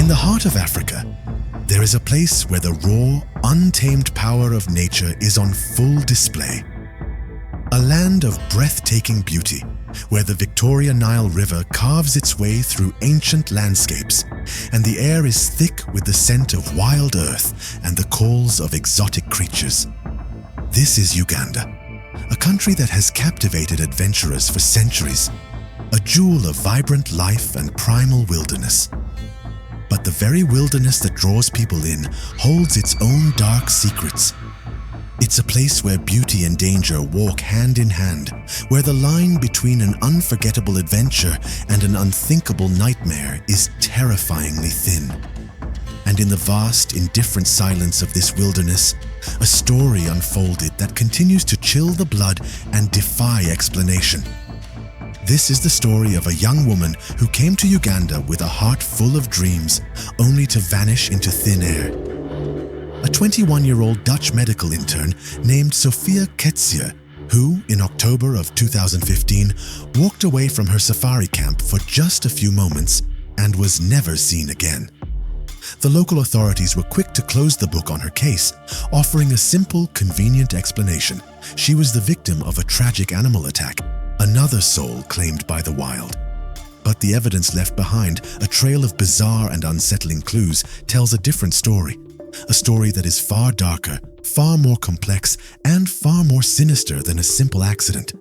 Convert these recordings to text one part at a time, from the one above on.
In the heart of Africa, there is a place where the raw, untamed power of nature is on full display. A land of breathtaking beauty, where the Victoria Nile River carves its way through ancient landscapes, and the air is thick with the scent of wild earth and the calls of exotic creatures. This is Uganda, a country that has captivated adventurers for centuries, a jewel of vibrant life and primal wilderness. But the very wilderness that draws people in holds its own dark secrets. It's a place where beauty and danger walk hand in hand, where the line between an unforgettable adventure and an unthinkable nightmare is terrifyingly thin. And in the vast, indifferent silence of this wilderness, a story unfolded that continues to chill the blood and defy explanation. This is the story of a young woman who came to Uganda with a heart full of dreams, only to vanish into thin air. A 21-year-old Dutch medical intern named Sophia Koetsier, who, in October of 2015, walked away from her safari camp for just a few moments and was never seen again. The local authorities were quick to close the book on her case, offering a simple, convenient explanation. She was the victim of a tragic animal attack, another soul claimed by the wild. But the evidence left behind, a trail of bizarre and unsettling clues, tells a different story. A story that is far darker, far more complex, and far more sinister than a simple accident.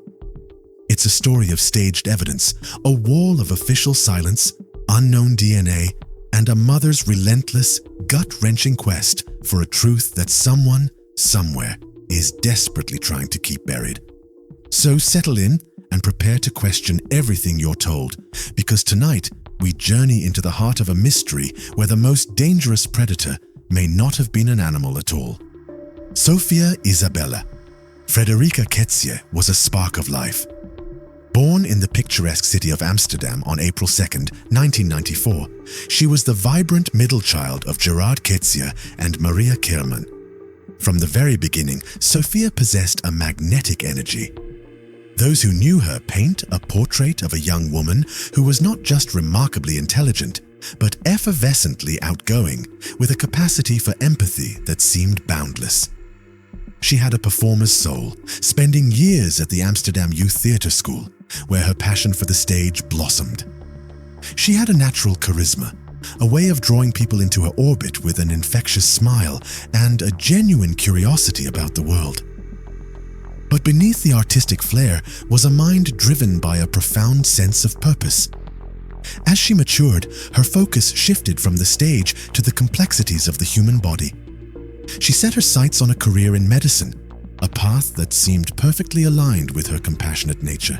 It's a story of staged evidence, a wall of official silence, unknown DNA, and a mother's relentless, gut-wrenching quest for a truth that someone, somewhere, is desperately trying to keep buried. So settle in and prepare to question everything you're told, because tonight we journey into the heart of a mystery where the most dangerous predator may not have been an animal at all. Sophia Isabella Frederica Koetsier was a spark of life. Born in the picturesque city of Amsterdam on April 2, 1994, she was the vibrant middle child of Gerard Koetsier and Maria Kerman. From the very beginning, Sophia possessed a magnetic energy. Those who knew her paint a portrait of a young woman who was not just remarkably intelligent, but effervescently outgoing, with a capacity for empathy that seemed boundless. She had a performer's soul, spending years at the Amsterdam Youth Theatre School, where her passion for the stage blossomed. She had a natural charisma, a way of drawing people into her orbit with an infectious smile and a genuine curiosity about the world. But beneath the artistic flair was a mind driven by a profound sense of purpose. As she matured, her focus shifted from the stage to the complexities of the human body. She set her sights on a career in medicine, a path that seemed perfectly aligned with her compassionate nature.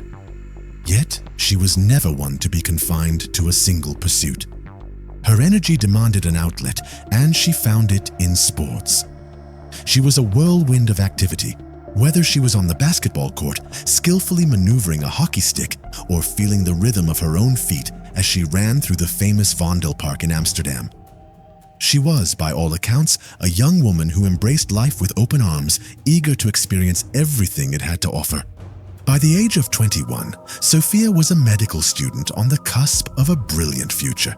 Yet, she was never one to be confined to a single pursuit. Her energy demanded an outlet, and she found it in sports. She was a whirlwind of activity, whether she was on the basketball court, skillfully maneuvering a hockey stick, or feeling the rhythm of her own feet as she ran through the famous Vondelpark in Amsterdam. She was, by all accounts, a young woman who embraced life with open arms, eager to experience everything it had to offer. By the age of 21, Sophia was a medical student on the cusp of a brilliant future.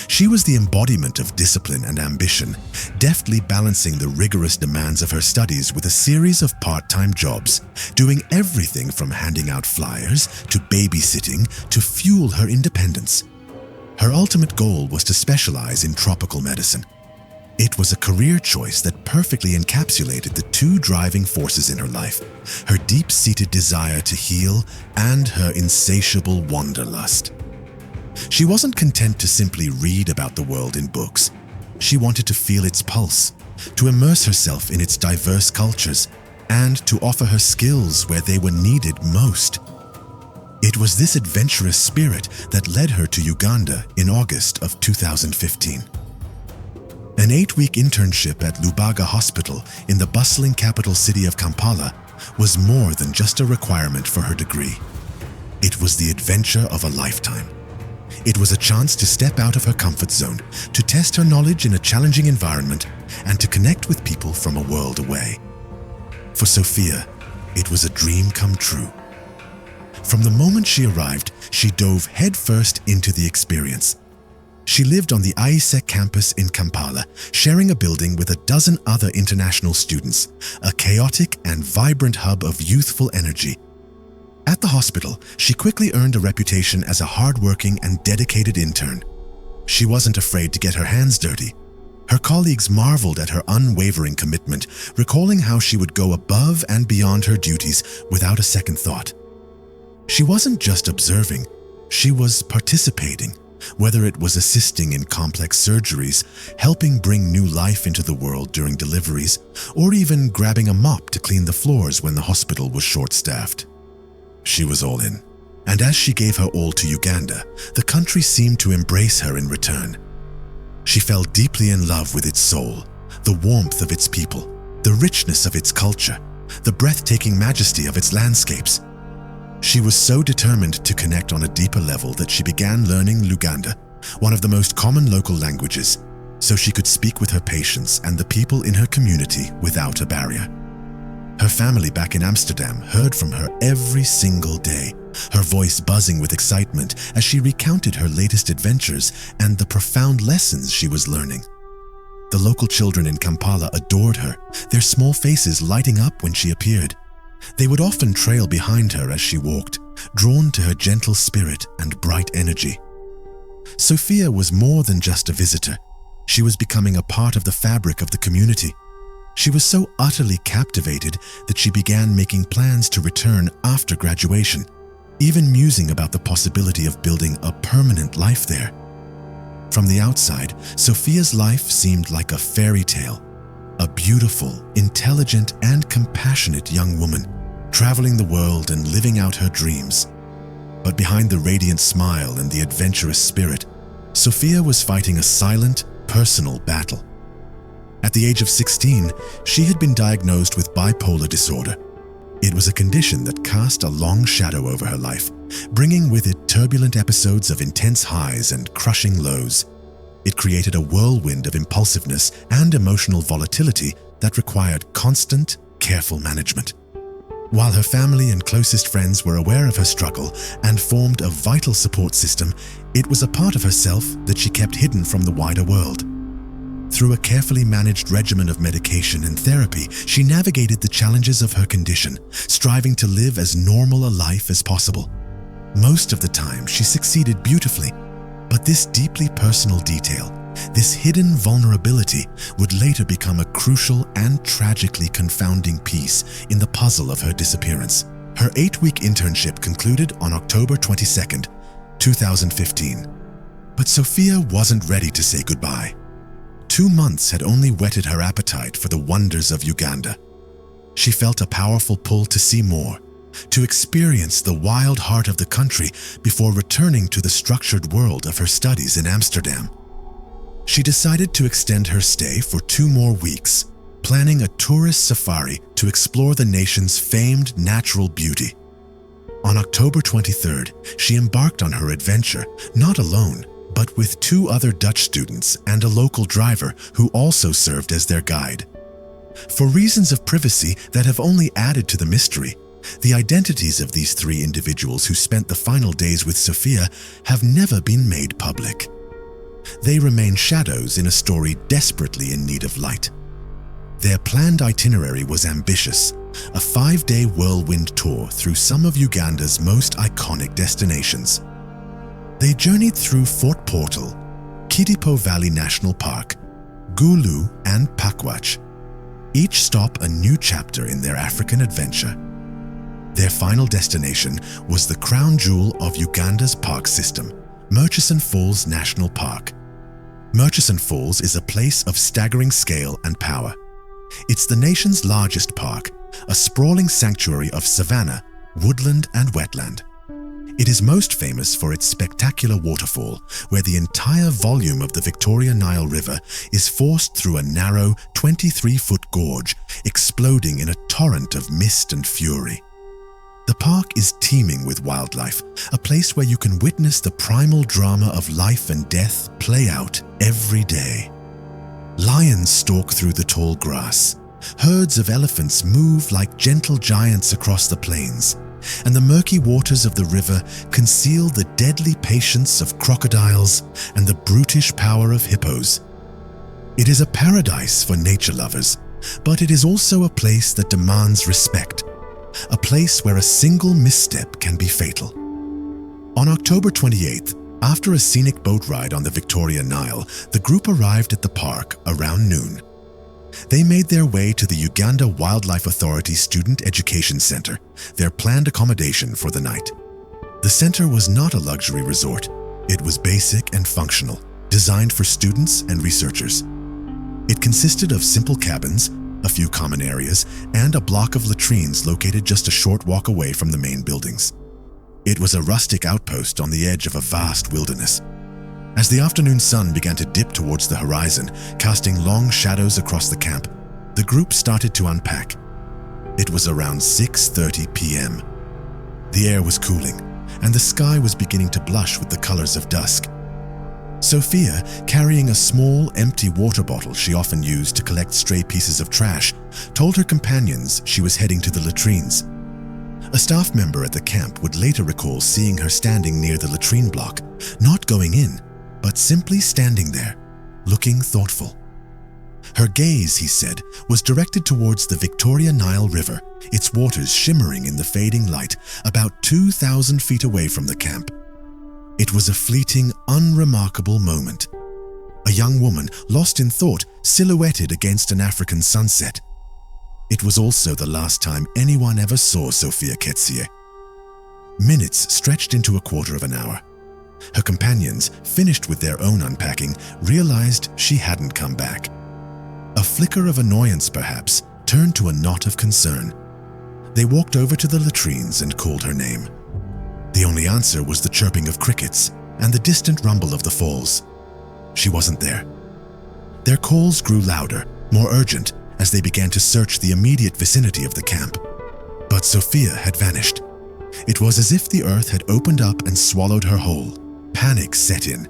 She was the embodiment of discipline and ambition, deftly balancing the rigorous demands of her studies with a series of part-time jobs, doing everything from handing out flyers to babysitting to fuel her independence. Her ultimate goal was to specialize in tropical medicine. It was a career choice that perfectly encapsulated the two driving forces in her life, her deep-seated desire to heal and her insatiable wanderlust. She wasn't content to simply read about the world in books. She wanted to feel its pulse, to immerse herself in its diverse cultures, and to offer her skills where they were needed most. It was this adventurous spirit that led her to Uganda in August of 2015. An 8-week internship at Lubaga Hospital in the bustling capital city of Kampala was more than just a requirement for her degree. It was the adventure of a lifetime. It was a chance to step out of her comfort zone, to test her knowledge in a challenging environment, and to connect with people from a world away. For Sophia, it was a dream come true. From the moment she arrived, she dove headfirst into the experience. She lived on the ISEC campus in Kampala, sharing a building with a dozen other international students, a chaotic and vibrant hub of youthful energy. At the hospital, she quickly earned a reputation as a hardworking and dedicated intern. She wasn't afraid to get her hands dirty. Her colleagues marveled at her unwavering commitment, recalling how she would go above and beyond her duties without a second thought. She wasn't just observing, she was participating, whether it was assisting in complex surgeries, helping bring new life into the world during deliveries, or even grabbing a mop to clean the floors when the hospital was short-staffed. She was all in, and as she gave her all to Uganda, the country seemed to embrace her in return. She fell deeply in love with its soul, the warmth of its people, the richness of its culture, the breathtaking majesty of its landscapes. She was so determined to connect on a deeper level that she began learning Luganda, one of the most common local languages, so she could speak with her patients and the people in her community without a barrier. Her family back in Amsterdam heard from her every single day, her voice buzzing with excitement as she recounted her latest adventures and the profound lessons she was learning. The local children in Kampala adored her, their small faces lighting up when she appeared. They would often trail behind her as she walked, drawn to her gentle spirit and bright energy. Sophia was more than just a visitor. She was becoming a part of the fabric of the community. She was so utterly captivated that she began making plans to return after graduation, even musing about the possibility of building a permanent life there. From the outside, Sophia's life seemed like a fairy tale. A beautiful, intelligent, and compassionate young woman, traveling the world and living out her dreams. But behind the radiant smile and the adventurous spirit, Sophia was fighting a silent, personal battle. At the age of 16, she had been diagnosed with bipolar disorder. It was a condition that cast a long shadow over her life, bringing with it turbulent episodes of intense highs and crushing lows. It created a whirlwind of impulsiveness and emotional volatility that required constant, careful management. While her family and closest friends were aware of her struggle and formed a vital support system, it was a part of herself that she kept hidden from the wider world. Through a carefully managed regimen of medication and therapy, she navigated the challenges of her condition, striving to live as normal a life as possible. Most of the time, she succeeded beautifully, but this deeply personal detail, this hidden vulnerability, would later become a crucial and tragically confounding piece in the puzzle of her disappearance. Her 8-week internship concluded on October 22nd, 2015. But Sophia wasn't ready to say goodbye. 2 months had only whetted her appetite for the wonders of Uganda. She felt a powerful pull to see more, to experience the wild heart of the country before returning to the structured world of her studies in Amsterdam. She decided to extend her stay for 2 more weeks, planning a tourist safari to explore the nation's famed natural beauty. On October 23rd, she embarked on her adventure, not alone, but with 2 other Dutch students and a local driver who also served as their guide. For reasons of privacy that have only added to the mystery, the identities of these 3 individuals who spent the final days with Sophia have never been made public. They remain shadows in a story desperately in need of light. Their planned itinerary was ambitious, a 5-day whirlwind tour through some of Uganda's most iconic destinations. They journeyed through Fort Portal, Kidipo Valley National Park, Gulu, and Pakwach, each stop a new chapter in their African adventure. Their final destination was the crown jewel of Uganda's park system, Murchison Falls National Park. Murchison Falls is a place of staggering scale and power. It's the nation's largest park, a sprawling sanctuary of savanna, woodland, and wetland. It is most famous for its spectacular waterfall, where the entire volume of the Victoria Nile River is forced through a narrow 23-foot gorge, exploding in a torrent of mist and fury. The park is teeming with wildlife, a place where you can witness the primal drama of life and death play out every day. Lions stalk through the tall grass. Herds of elephants move like gentle giants across the plains. and the murky waters of the river conceal the deadly patience of crocodiles and the brutish power of hippos. It is a paradise for nature lovers, but it is also a place that demands respect, a place where a single misstep can be fatal. On October 28th, after a scenic boat ride on the Victoria Nile, the group arrived at the park around noon. They made their way to the Uganda Wildlife Authority Student Education Center, their planned accommodation for the night. The center was not a luxury resort. It was basic and functional, designed for students and researchers. It consisted of simple cabins, a few common areas, and a block of latrines located just a short walk away from the main buildings. It was a rustic outpost on the edge of a vast wilderness. As the afternoon sun began to dip towards the horizon, casting long shadows across the camp, the group started to unpack. It was around 6:30 p.m. The air was cooling, and the sky was beginning to blush with the colors of dusk. Sophia, carrying a small, empty water bottle she often used to collect stray pieces of trash, told her companions she was heading to the latrines. A staff member at the camp would later recall seeing her standing near the latrine block, not going in, but simply standing there, looking thoughtful. Her gaze, he said, was directed towards the Victoria Nile River, its waters shimmering in the fading light about 2,000 feet away from the camp. It was a fleeting, unremarkable moment. A young woman, lost in thought, silhouetted against an African sunset. It was also the last time anyone ever saw Sophia Koetsier. Minutes stretched into a quarter of an hour. Her companions, finished with their own unpacking, realized she hadn't come back. A flicker of annoyance, perhaps, turned to a knot of concern. They walked over to the latrines and called her name. The only answer was the chirping of crickets and the distant rumble of the falls. She wasn't there. Their calls grew louder, more urgent, as they began to search the immediate vicinity of the camp. But Sophia had vanished. It was as if the earth had opened up and swallowed her whole. Panic set in.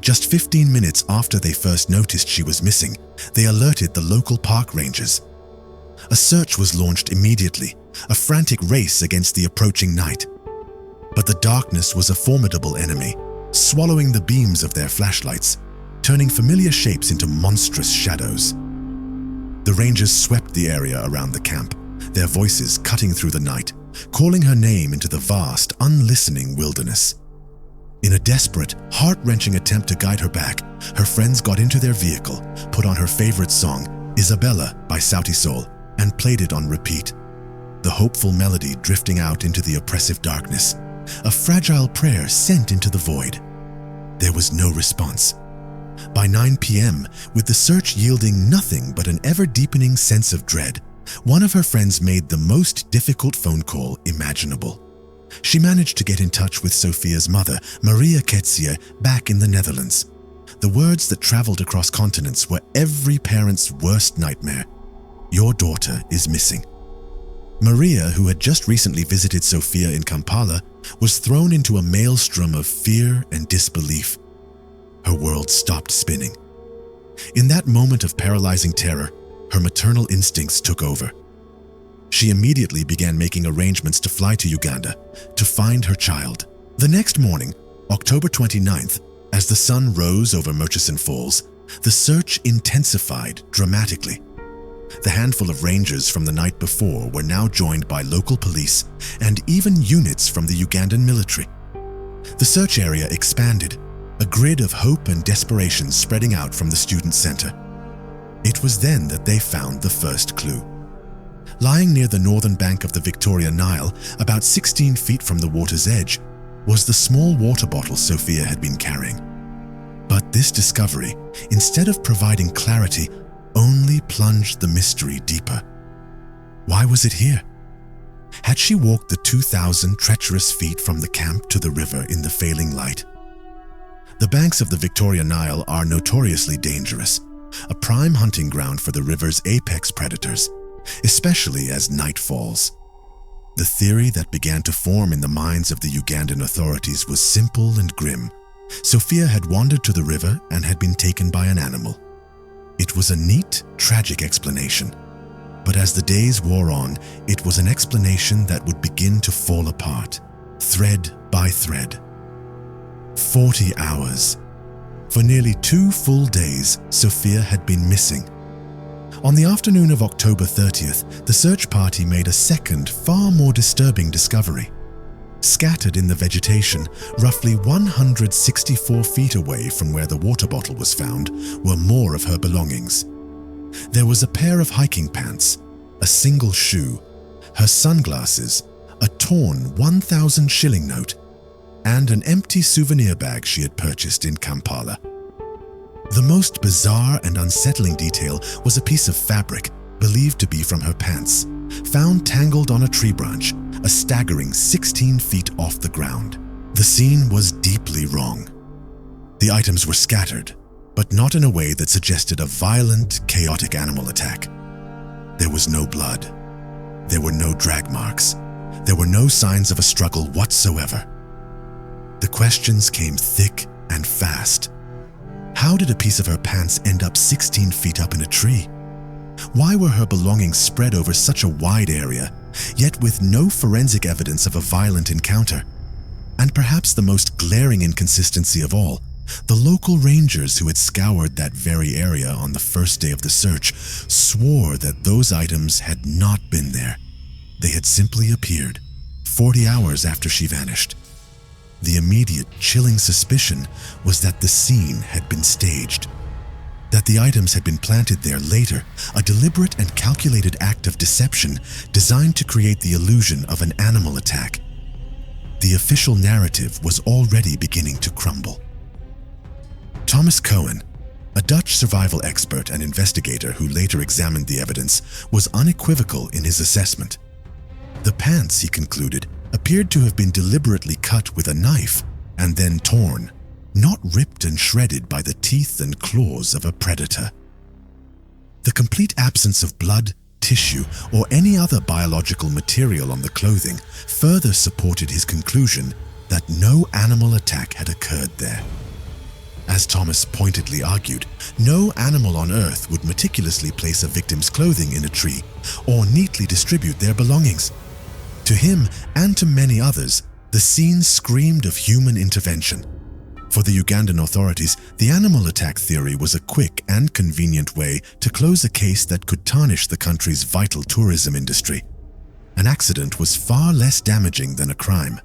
Just 15 minutes after they first noticed she was missing, they alerted the local park rangers. A search was launched immediately, a frantic race against the approaching night. But the darkness was a formidable enemy, swallowing the beams of their flashlights, turning familiar shapes into monstrous shadows. The rangers swept the area around the camp, their voices cutting through the night, calling her name into the vast, unlistening wilderness. In a desperate, heart-wrenching attempt to guide her back, her friends got into their vehicle, put on her favorite song, Isabella by Sauti Sol, and played it on repeat. The hopeful melody drifting out into the oppressive darkness, a fragile prayer sent into the void. There was no response. By 9 p.m., with the search yielding nothing but an ever-deepening sense of dread, one of her friends made the most difficult phone call imaginable. She managed to get in touch with Sophia's mother, Maria Koetsier, back in the Netherlands. The words that traveled across continents were every parent's worst nightmare. Your daughter is missing. Maria, who had just recently visited Sophia in Kampala, was thrown into a maelstrom of fear and disbelief. Her world stopped spinning. In that moment of paralyzing terror, her maternal instincts took over. She immediately began making arrangements to fly to Uganda to find her child. The next morning, October 29th, as the sun rose over Murchison Falls, the search intensified dramatically. The handful of rangers from the night before were now joined by local police and even units from the Ugandan military. The search area expanded, a grid of hope and desperation spreading out from the student center. It was then that they found the first clue. Lying near the northern bank of the Victoria Nile, about 16 feet from the water's edge, was the small water bottle Sophia had been carrying. But this discovery, instead of providing clarity, only plunged the mystery deeper. Why was it here? Had she walked the 2,000 treacherous feet from the camp to the river in the failing light? The banks of the Victoria Nile are notoriously dangerous, a prime hunting ground for the river's apex predators, especially as night falls. The theory that began to form in the minds of the Ugandan authorities was simple and grim. Sophia had wandered to the river and had been taken by an animal. It was a neat, tragic explanation. But as the days wore on, it was an explanation that would begin to fall apart, thread by thread. 40 hours. For nearly 2 full days, Sophia had been missing. On the afternoon of October 30th, the search party made a second, far more disturbing discovery. Scattered in the vegetation, roughly 164 feet away from where the water bottle was found, were more of her belongings. There was a pair of hiking pants, a single shoe, her sunglasses, a torn 1,000 shilling note, and an empty souvenir bag she had purchased in Kampala. The most bizarre and unsettling detail was a piece of fabric, believed to be from her pants, found tangled on a tree branch, a staggering 16 feet off the ground. The scene was deeply wrong. The items were scattered, but not in a way that suggested a violent, chaotic animal attack. There was no blood. There were no drag marks. There were no signs of a struggle whatsoever. The questions came thick and fast. How did a piece of her pants end up 16 feet up in a tree? Why were her belongings spread over such a wide area, yet with no forensic evidence of a violent encounter? And perhaps the most glaring inconsistency of all, the local rangers who had scoured that very area on the first day of the search swore that those items had not been there. They had simply appeared 40 hours after she vanished. The immediate, chilling suspicion was that the scene had been staged, that the items had been planted there later, a deliberate and calculated act of deception designed to create the illusion of an animal attack. The official narrative was already beginning to crumble. Thomas Cohen, a Dutch survival expert and investigator who later examined the evidence, was unequivocal in his assessment. The pants, he concluded, appeared to have been deliberately cut with a knife and then torn, not ripped and shredded by the teeth and claws of a predator. The complete absence of blood, tissue, or any other biological material on the clothing further supported his conclusion that no animal attack had occurred there. As Thomas pointedly argued, no animal on Earth would meticulously place a victim's clothing in a tree or neatly distribute their belongings. To him, and to many others, the scene screamed of human intervention. For the Ugandan authorities, the animal attack theory was a quick and convenient way to close a case that could tarnish the country's vital tourism industry. An accident was far less damaging than a crime.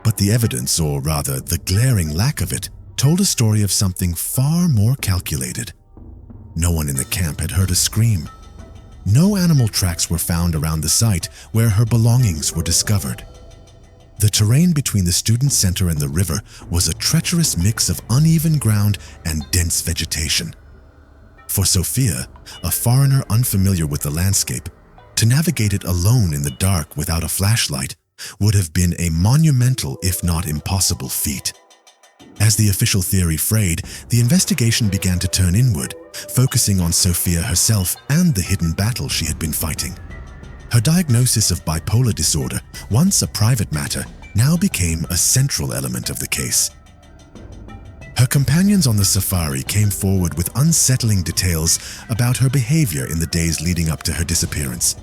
But the evidence, or rather the glaring lack of it, told a story of something far more calculated. No one in the camp had heard a scream. No animal tracks were found around the site where her belongings were discovered. The terrain between the student center and the river was a treacherous mix of uneven ground and dense vegetation. For Sophia, a foreigner unfamiliar with the landscape, to navigate it alone in the dark without a flashlight would have been a monumental, if not impossible, feat. As the official theory frayed, the investigation began to turn inward, focusing on Sophia herself and the hidden battle she had been fighting. Her diagnosis of bipolar disorder, once a private matter, now became a central element of the case. Her companions on the safari came forward with unsettling details about her behavior in the days leading up to her disappearance.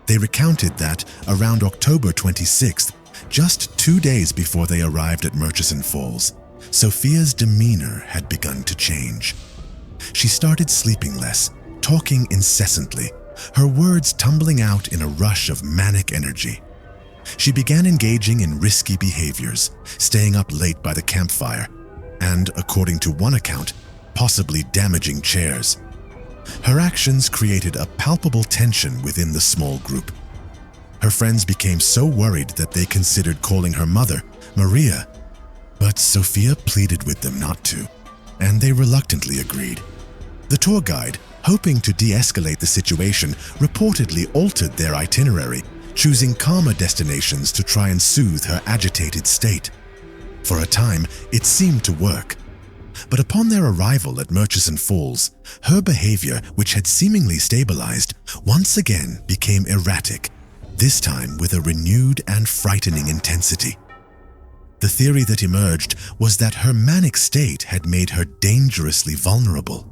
They recounted that around October 26th, just 2 days before they arrived at Murchison Falls, Sophia's demeanor had begun to change. She started sleeping less, talking incessantly, her words tumbling out in a rush of manic energy. She began engaging in risky behaviors, staying up late by the campfire, and, according to one account, possibly damaging chairs. Her actions created a palpable tension within the small group. Her friends became so worried that they considered calling her mother, Maria, but Sophia pleaded with them not to, and they reluctantly agreed. The tour guide, hoping to de-escalate the situation, reportedly altered their itinerary, choosing calmer destinations to try and soothe her agitated state. For a time, it seemed to work. But upon their arrival at Murchison Falls, her behavior, which had seemingly stabilized, once again became erratic, this time with a renewed and frightening intensity. The theory that emerged was that her manic state had made her dangerously vulnerable.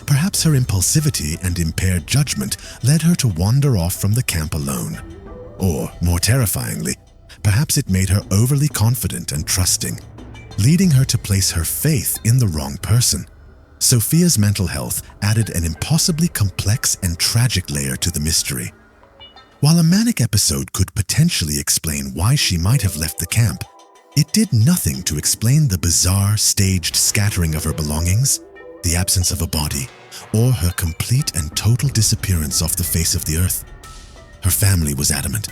Perhaps her impulsivity and impaired judgment led her to wander off from the camp alone. Or, more terrifyingly, perhaps it made her overly confident and trusting, leading her to place her faith in the wrong person. Sophia's mental health added an impossibly complex and tragic layer to the mystery. While a manic episode could potentially explain why she might have left the camp, it did nothing to explain the bizarre, staged scattering of her belongings, the absence of a body, or her complete and total disappearance off the face of the earth. Her family was adamant.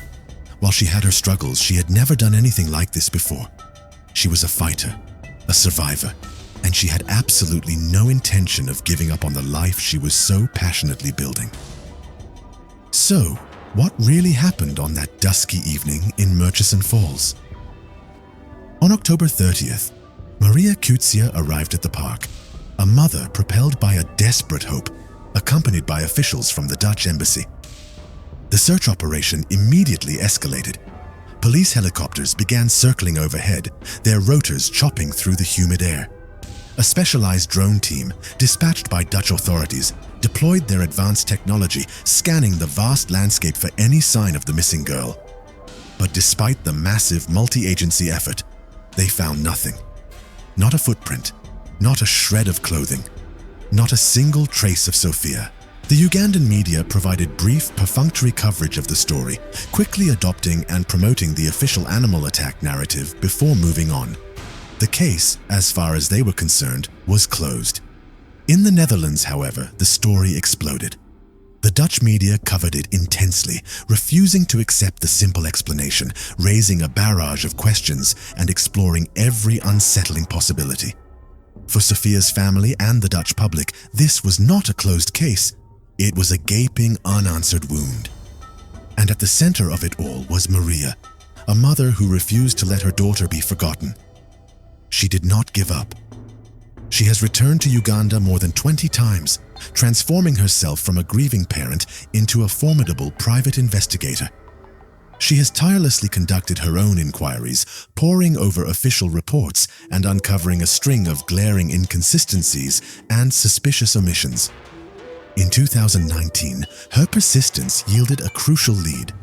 While she had her struggles, she had never done anything like this before. She was a fighter, a survivor, and she had absolutely no intention of giving up on the life she was so passionately building. So, what really happened on that dusky evening in Murchison Falls? On October 30th, Sophia Koetsier arrived at the park, a mother propelled by a desperate hope, accompanied by officials from the Dutch embassy. The search operation immediately escalated. Police helicopters began circling overhead, their rotors chopping through the humid air. A specialized drone team, dispatched by Dutch authorities, deployed their advanced technology, scanning the vast landscape for any sign of the missing girl. But despite the massive multi-agency effort, they found nothing. Not a footprint, not a shred of clothing, not a single trace of Sophia. The Ugandan media provided brief, perfunctory coverage of the story, quickly adopting and promoting the official animal attack narrative before moving on. The case, as far as they were concerned, was closed. In the Netherlands, however, the story exploded. The Dutch media covered it intensely, refusing to accept the simple explanation, raising a barrage of questions and exploring every unsettling possibility. For Sophia's family and the Dutch public, this was not a closed case. It was a gaping, unanswered wound. And at the center of it all was Maria, a mother who refused to let her daughter be forgotten. She did not give up. She has returned to Uganda more than 20 times, transforming herself from a grieving parent into a formidable private investigator. She has tirelessly conducted her own inquiries, poring over official reports and uncovering a string of glaring inconsistencies and suspicious omissions. In 2019, her persistence yielded a crucial lead.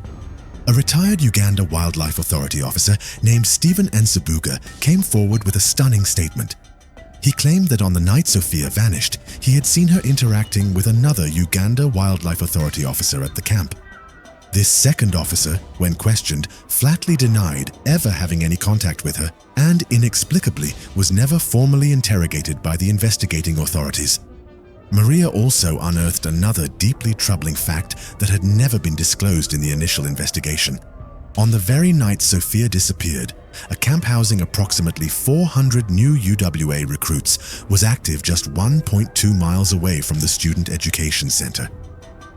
A retired Uganda Wildlife Authority officer named Stephen Nsabuga came forward with a stunning statement. He claimed that on the night Sophia vanished, he had seen her interacting with another Uganda Wildlife Authority officer at the camp. This second officer, when questioned, flatly denied ever having any contact with her and inexplicably was never formally interrogated by the investigating authorities. Maria also unearthed another deeply troubling fact that had never been disclosed in the initial investigation. On the very night Sophia disappeared, a camp housing approximately 400 new UWA recruits was active just 1.2 miles away from the Student Education Center.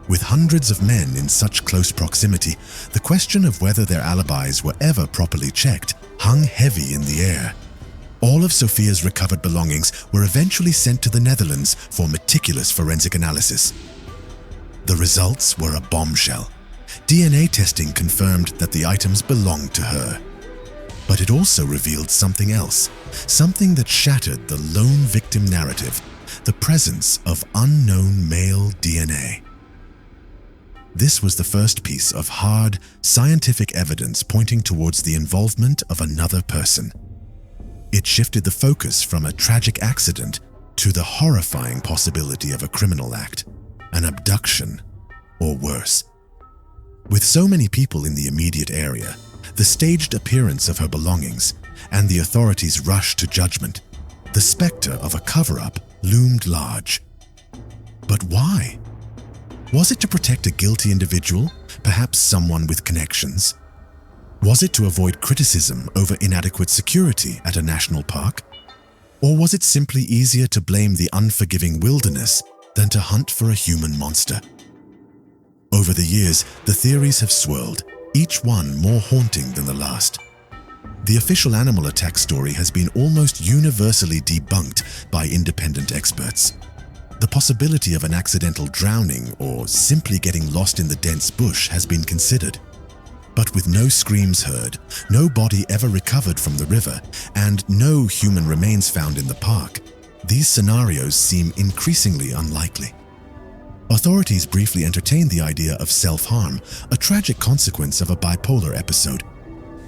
With hundreds of men in such close proximity, the question of whether their alibis were ever properly checked hung heavy in the air. All of Sophia's recovered belongings were eventually sent to the Netherlands for meticulous forensic analysis. The results were a bombshell. DNA testing confirmed that the items belonged to her. But it also revealed something else, something that shattered the lone victim narrative, the presence of unknown male DNA. This was the first piece of hard, scientific evidence pointing towards the involvement of another person. It shifted the focus from a tragic accident to the horrifying possibility of a criminal act, an abduction, or worse. With so many people in the immediate area, the staged appearance of her belongings, and the authorities' rush to judgment, the specter of a cover-up loomed large. But why? Was it to protect a guilty individual, perhaps someone with connections? Was it to avoid criticism over inadequate security at a national park? Or was it simply easier to blame the unforgiving wilderness than to hunt for a human monster? Over the years, the theories have swirled, each one more haunting than the last. The official animal attack story has been almost universally debunked by independent experts. The possibility of an accidental drowning or simply getting lost in the dense bush has been considered. But with no screams heard, no body ever recovered from the river, and no human remains found in the park, these scenarios seem increasingly unlikely. Authorities briefly entertained the idea of self-harm, a tragic consequence of a bipolar episode.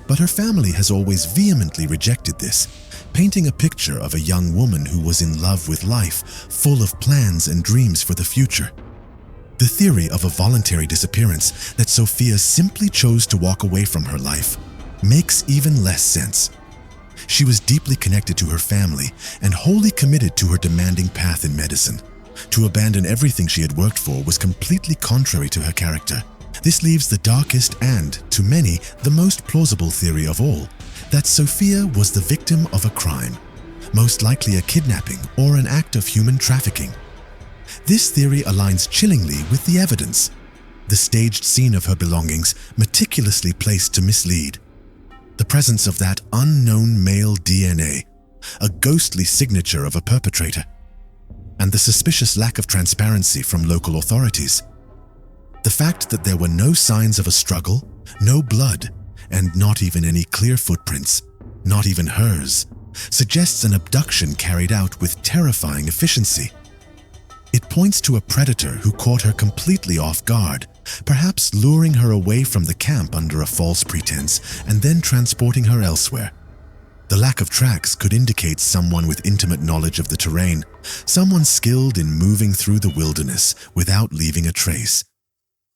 But her family has always vehemently rejected this, painting a picture of a young woman who was in love with life, full of plans and dreams for the future. The theory of a voluntary disappearance, that Sophia simply chose to walk away from her life, makes even less sense. She was deeply connected to her family and wholly committed to her demanding path in medicine. To abandon everything she had worked for was completely contrary to her character. This leaves the darkest and, to many, the most plausible theory of all, that Sophia was the victim of a crime, most likely a kidnapping or an act of human trafficking. This theory aligns chillingly with the evidence. The staged scene of her belongings, meticulously placed to mislead. The presence of that unknown male DNA, a ghostly signature of a perpetrator, and the suspicious lack of transparency from local authorities. The fact that there were no signs of a struggle, no blood, and not even any clear footprints, not even hers, suggests an abduction carried out with terrifying efficiency. It points to a predator who caught her completely off guard, perhaps luring her away from the camp under a false pretense and then transporting her elsewhere. The lack of tracks could indicate someone with intimate knowledge of the terrain, someone skilled in moving through the wilderness without leaving a trace.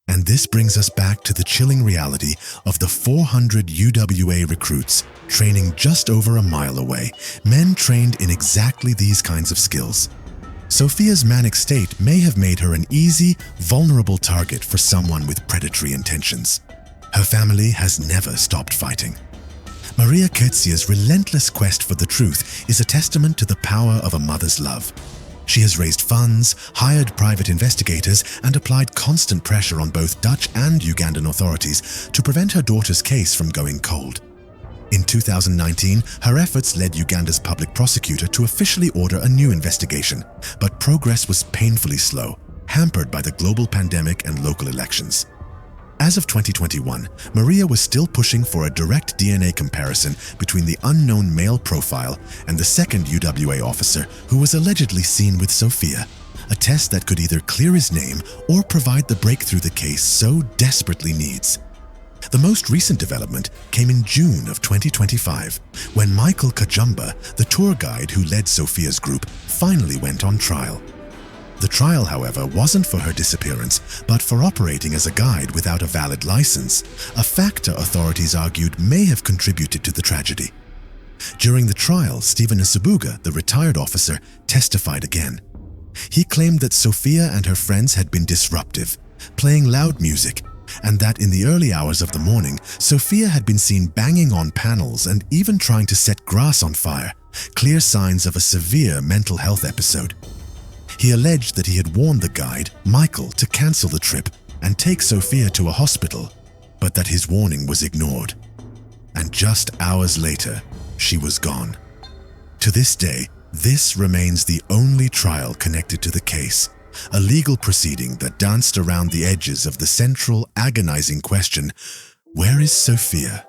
And this brings us back to the chilling reality of the 400 UWA recruits training just over a mile away, men trained in exactly these kinds of skills. Sophia's manic state may have made her an easy, vulnerable target for someone with predatory intentions. Her family has never stopped fighting. Sophia Koetsier's relentless quest for the truth is a testament to the power of a mother's love. She has raised funds, hired private investigators, and applied constant pressure on both Dutch and Ugandan authorities to prevent her daughter's case from going cold. In 2019, her efforts led Uganda's public prosecutor to officially order a new investigation, but progress was painfully slow, hampered by the global pandemic and local elections. As of 2021, Maria was still pushing for a direct DNA comparison between the unknown male profile and the second UWA officer who was allegedly seen with Sophia, a test that could either clear his name or provide the breakthrough the case so desperately needs. The most recent development came in June of 2025, when Michael Kajumba, the tour guide who led Sophia's group, finally went on trial. The trial, however, wasn't for her disappearance, but for operating as a guide without a valid license, a factor authorities argued may have contributed to the tragedy. During the trial, Stephen Nsubuga, the retired officer, testified again. He claimed that Sophia and her friends had been disruptive, playing loud music, and that in the early hours of the morning, Sophia had been seen banging on panels and even trying to set grass on fire, clear signs of a severe mental health episode. He alleged that he had warned the guide, Michael, to cancel the trip and take Sophia to a hospital, but that his warning was ignored. And just hours later, she was gone. To this day, this remains the only trial connected to the case, a legal proceeding that danced around the edges of the central, agonizing question, where is Sophia?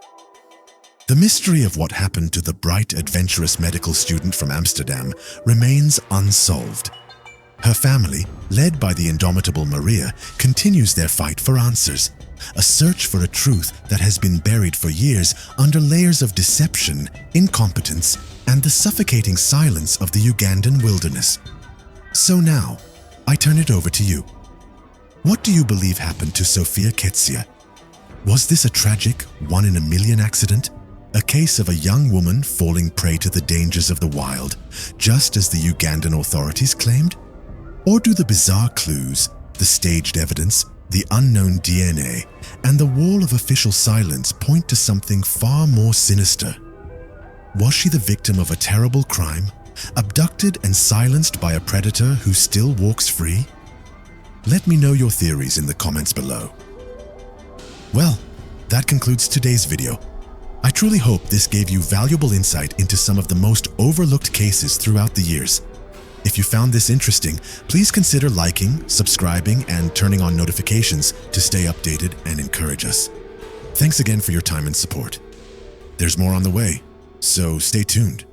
The mystery of what happened to the bright, adventurous medical student from Amsterdam remains unsolved. Her family, led by the indomitable Maria, continues their fight for answers, a search for a truth that has been buried for years under layers of deception, incompetence, and the suffocating silence of the Ugandan wilderness. So now, I turn it over to you. What do you believe happened to Sophia Koetsier? Was this a tragic, one-in-a-million accident? A case of a young woman falling prey to the dangers of the wild, just as the Ugandan authorities claimed? Or do the bizarre clues, the staged evidence, the unknown DNA, and the wall of official silence point to something far more sinister? Was she the victim of a terrible crime, abducted and silenced by a predator who still walks free? Let me know your theories in the comments below. Well, that concludes today's video. I truly hope this gave you valuable insight into some of the most overlooked cases throughout the years. If you found this interesting, please consider liking, subscribing, and turning on notifications to stay updated and encourage us. Thanks again for your time and support. There's more on the way, so stay tuned.